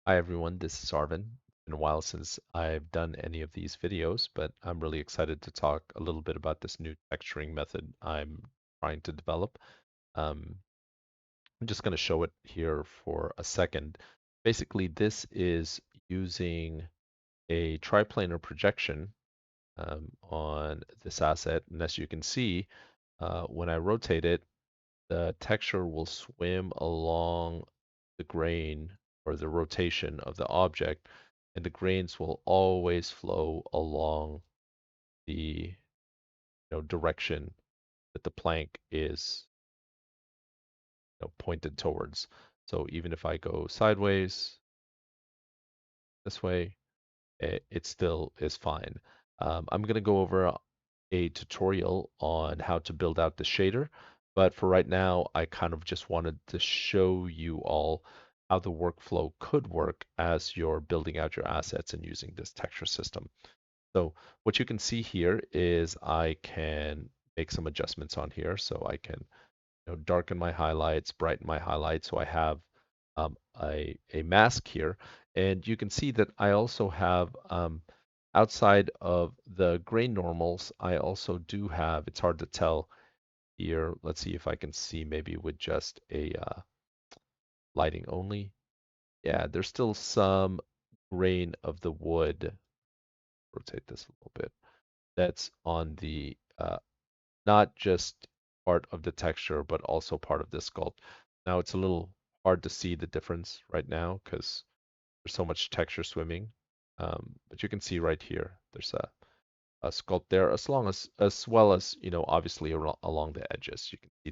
Hi everyone, this is Arvin. It's been a while since I've done any of these videos, but I'm really excited to talk a little bit about this new texturing method I'm trying to develop. Um, I'm just going to show it here for a second. Basically, this is using a triplanar projection on this asset, and as you can see, when I rotate it, the texture will swim along the grain or the rotation of the object, and the grains will always flow along the direction that the plank is pointed towards. So even if I go sideways this way, it still is fine. I'm going to go over a tutorial on how to build out the shader, but for right now, I kind of just wanted to show you all how the workflow could work as you're building out your assets and using this texture system. So what you can see here is I can make some adjustments on here. So I can darken my highlights, brighten my highlights. So I have a mask here. And you can see that I also have, outside of the grain normals, I also do have, it's hard to tell here. Let's see if I can see maybe with just a lighting only. Yeah, there's still some grain of the wood. Rotate this a little bit. That's on the not just part of the texture, but also part of the sculpt. Now it's a little hard to see the difference right now because there's so much texture swimming. But you can see right here, there's a sculpt there, as well as obviously along the edges. You can see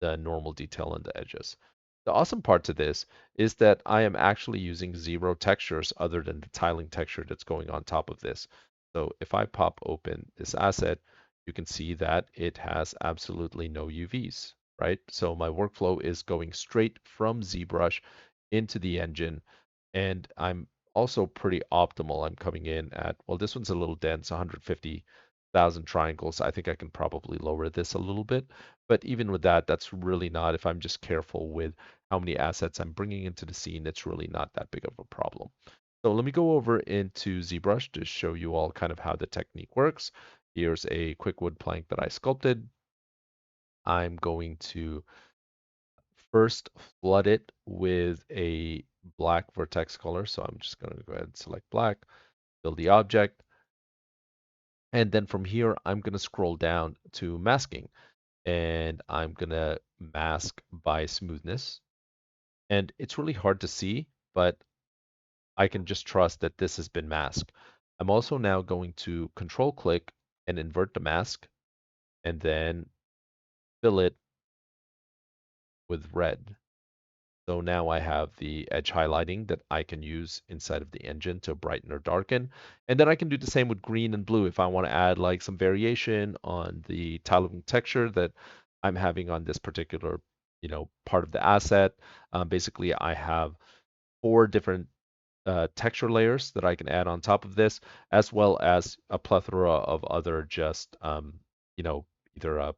the normal detail on the edges. The awesome part to this is that I am actually using zero textures other than the tiling texture that's going on top of this. So if I pop open this asset, you can see that it has absolutely no UVs, right? So my workflow is going straight from ZBrush into the engine, and I'm also pretty optimal. I'm coming in at, well, this one's a little dense, 150,000 triangles. I think I can probably lower this a little bit. But even with that, that's really not, if I'm just careful with how many assets I'm bringing into the scene, it's really not that big of a problem. So let me go over into ZBrush to show you all kind of how the technique works. Here's a quick wood plank that I sculpted. I'm going to first flood it with a black vertex color. So I'm just going to go ahead and select black, build the object. And then from here, I'm going to scroll down to masking, and I'm going to mask by smoothness. And it's really hard to see, but I can just trust that this has been masked. I'm also now going to control click and invert the mask and then fill it with red. So now I have the edge highlighting that I can use inside of the engine to brighten or darken. And then I can do the same with green and blue if I want to add like some variation on the tiling texture that I'm having on this particular, part of the asset. Basically, I have four different texture layers that I can add on top of this, as well as a plethora of other just, either a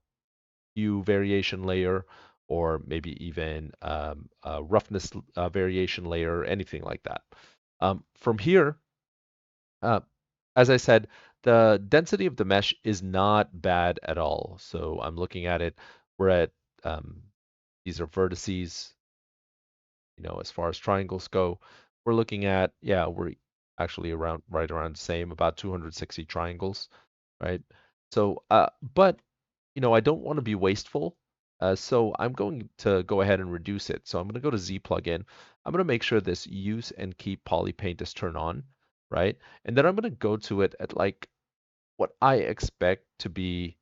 hue variation layer or maybe even a roughness variation layer, anything like that. From here, uh, as I said, the density of the mesh is not bad at all. So I'm looking at it. We're at um, these are vertices, as far as triangles go. We're looking at, yeah, we're actually right around the same, about 260 triangles, right? So, but I don't want to be wasteful. So I'm going to go ahead and reduce it. So I'm going to go to Z plugin. I'm going to make sure this use and keep poly paint is turned on, right? And then I'm going to go to it at like what I expect to be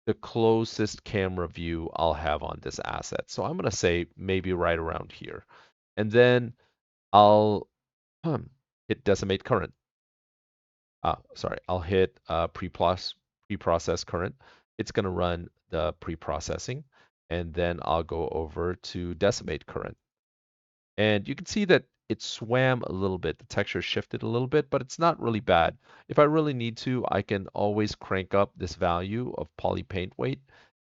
the closest camera view I'll have on this asset. So I'm going to say maybe right around here. And then I'll hit decimate current. Sorry, I'll hit pre-process current. It's going to run the pre-processing, and then I'll go over to decimate current. And you can see that it swam a little bit. The texture shifted a little bit, but it's not really bad. If I really need to, I can always crank up this value of poly paint weight,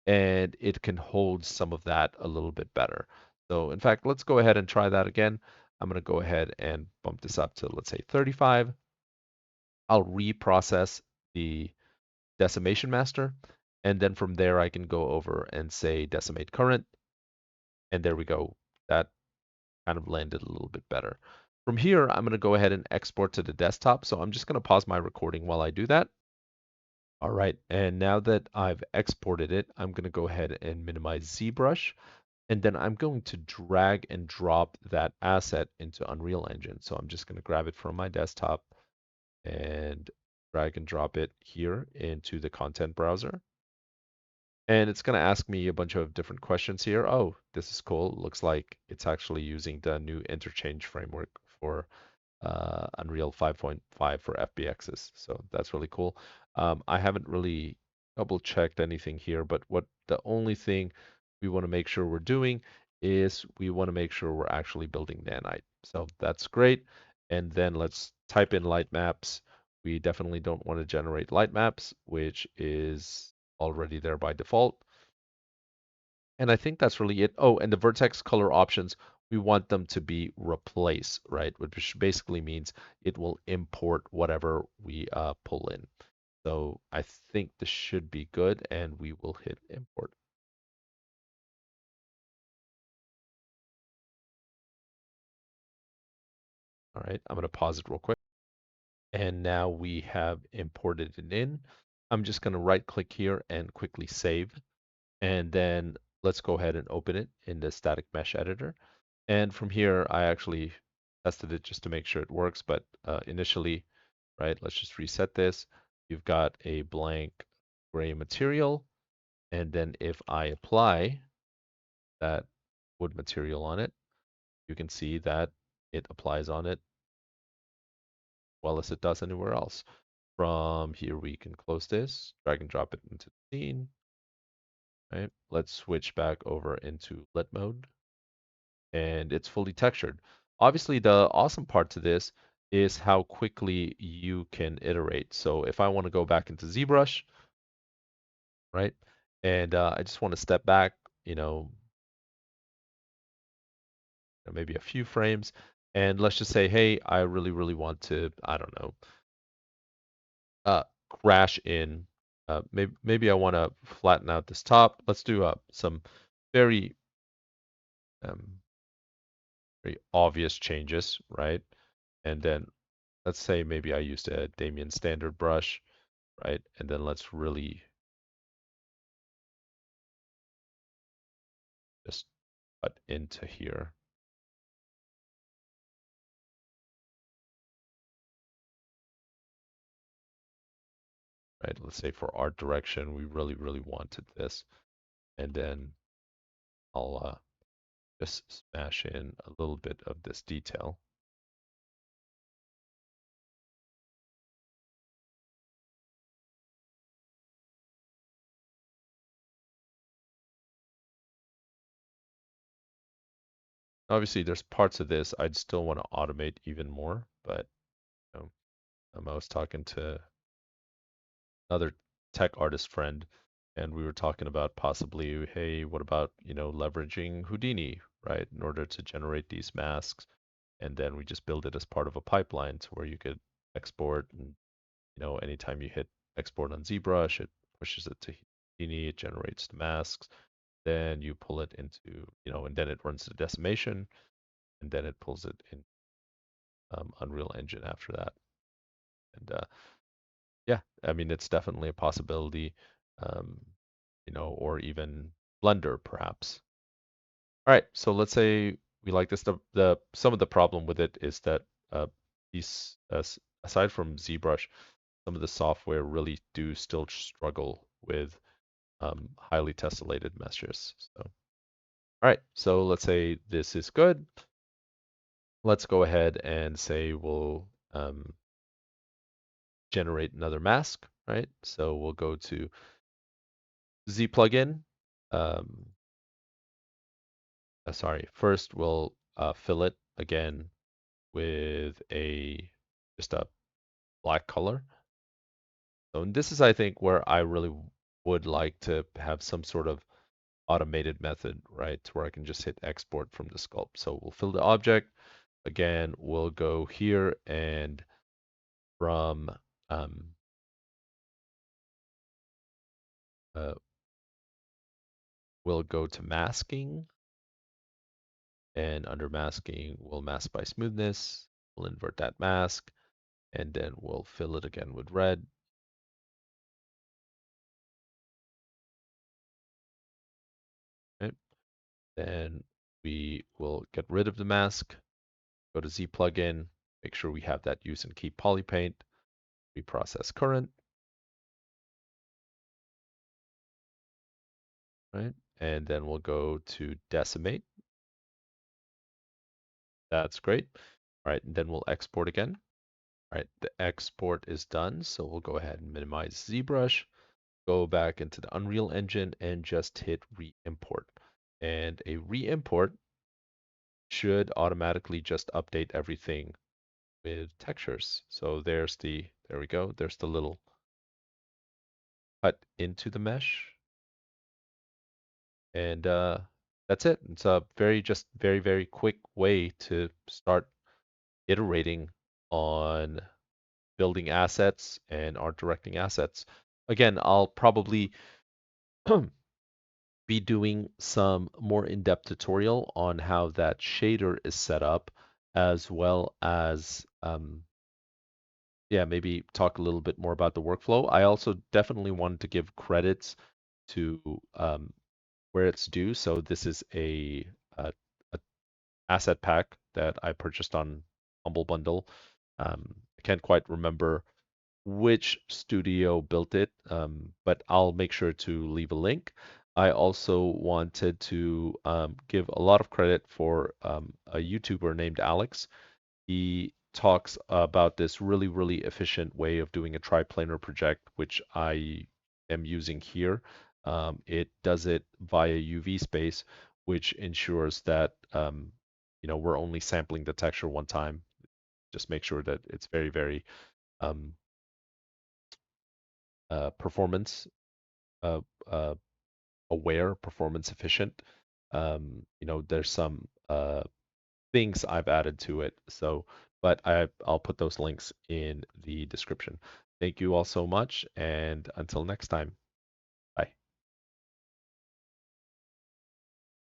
and it can hold some of that a little bit better. So in fact, let's go ahead and try that again. I'm going to go ahead and bump this up to, let's say, 35. I'll reprocess the decimation master. And then from there, I can go over and say decimate current. And there we go. That kind of landed a little bit better. From here, I'm going to go ahead and export to the desktop. So I'm just going to pause my recording while I do that. All right, and now that I've exported it, I'm going to go ahead and minimize ZBrush, and then I'm going to drag and drop that asset into Unreal Engine. So I'm just going to grab it from my desktop and drag and drop it here into the content browser. And it's going to ask me a bunch of different questions here. Oh, this is cool. Looks like it's actually using the new interchange framework for Unreal 5.5 for FBXs. So that's really cool. I haven't really double checked anything here, but what the only thing we want to make sure we're doing is we want to make sure we're actually building nanite. So that's great. And then let's type in light maps. We definitely don't want to generate light maps, which is already there by default. And I think that's really it. Oh, and the vertex color options, we want them to be replace, right? Which basically means it will import whatever we pull in. So I think this should be good, and we will hit import. All right, I'm going to pause it real quick. And now we have imported it in. I'm just going to right click here and quickly save. And then let's go ahead and open it in the static mesh editor. And from here, I actually tested it just to make sure it works. But initially, right, let's just reset this. You've got a blank gray material. And then if I apply that wood material on it, you can see that it applies on it well as it does anywhere else. From here, we can close this, drag and drop it into the scene. Right? Let's switch back over into lit mode, and it's fully textured. Obviously, the awesome part to this is how quickly you can iterate. So if I want to go back into ZBrush, right, and I just want to step back, you know, maybe a few frames, and let's just say, hey, I really, really want to, I don't know, crash in. Maybe I want to flatten out this top. Let's do some very um, very obvious changes, right? And then let's say maybe I used a Damien standard brush, right? And then let's really just cut into here, right? Let's say for art direction, we really, really wanted this. And then I'll just smash in a little bit of this detail. Obviously, there's parts of this I'd still want to automate even more, but you know, I was talking to another tech artist friend, and we were talking about possibly, hey, what about, leveraging Houdini, right, in order to generate these masks, and then we just build it as part of a pipeline to where you could export, and anytime you hit export on ZBrush, it pushes it to Houdini, it generates the masks, then you pull it into, and then it runs the decimation, and then it pulls it in Unreal Engine after that. And yeah, I mean, it's definitely a possibility, um, or even Blender perhaps. All right, so let's say we like this. The some of the problem with it is that these aside from ZBrush, some of the software really do still struggle with highly tessellated meshes. So, all right, so let's say this is good. Let's go ahead and say we'll generate another mask, right? So we'll go to Z plugin. Um, sorry, first we'll fill it again with just a black color. So and this is, I think, where I really would like to have some sort of automated method, right? Where I can just hit export from the sculpt. So we'll fill the object. again, we'll go here and from uh, we'll go to masking, and under masking, we'll mask by smoothness. We'll invert that mask, and then we'll fill it again with red. Right? Then we will get rid of the mask, go to Z plugin, make sure we have that use and keep polypaint, reprocess current, right? And then we'll go to decimate. That's great. All right, and then we'll export again. All right, the export is done, so we'll go ahead and minimize ZBrush, go back into the Unreal Engine and just hit re-import. And a re-import should automatically just update everything with textures. So there we go. There's the little cut into the mesh. And that's it. It's a just very, very quick way to start iterating on building assets and art directing assets. Again, I'll probably be doing some more in-depth tutorial on how that shader is set up, as well as yeah, maybe talk a little bit more about the workflow. I also definitely wanted to give credits to where it's due. So this is a asset pack that I purchased on Humble Bundle. I can't quite remember which studio built it, but I'll make sure to leave a link. I also wanted to give a lot of credit for a YouTuber named Alex. He talks about this really, really efficient way of doing a triplanar project, which I am using here. It does it via UV space, which ensures that we're only sampling the texture one time. Just make sure that it's very, very um, performance uh, uh, aware, performance efficient. There's some things I've added to it. So, but I'll put those links in the description. Thank you all so much, and until next time.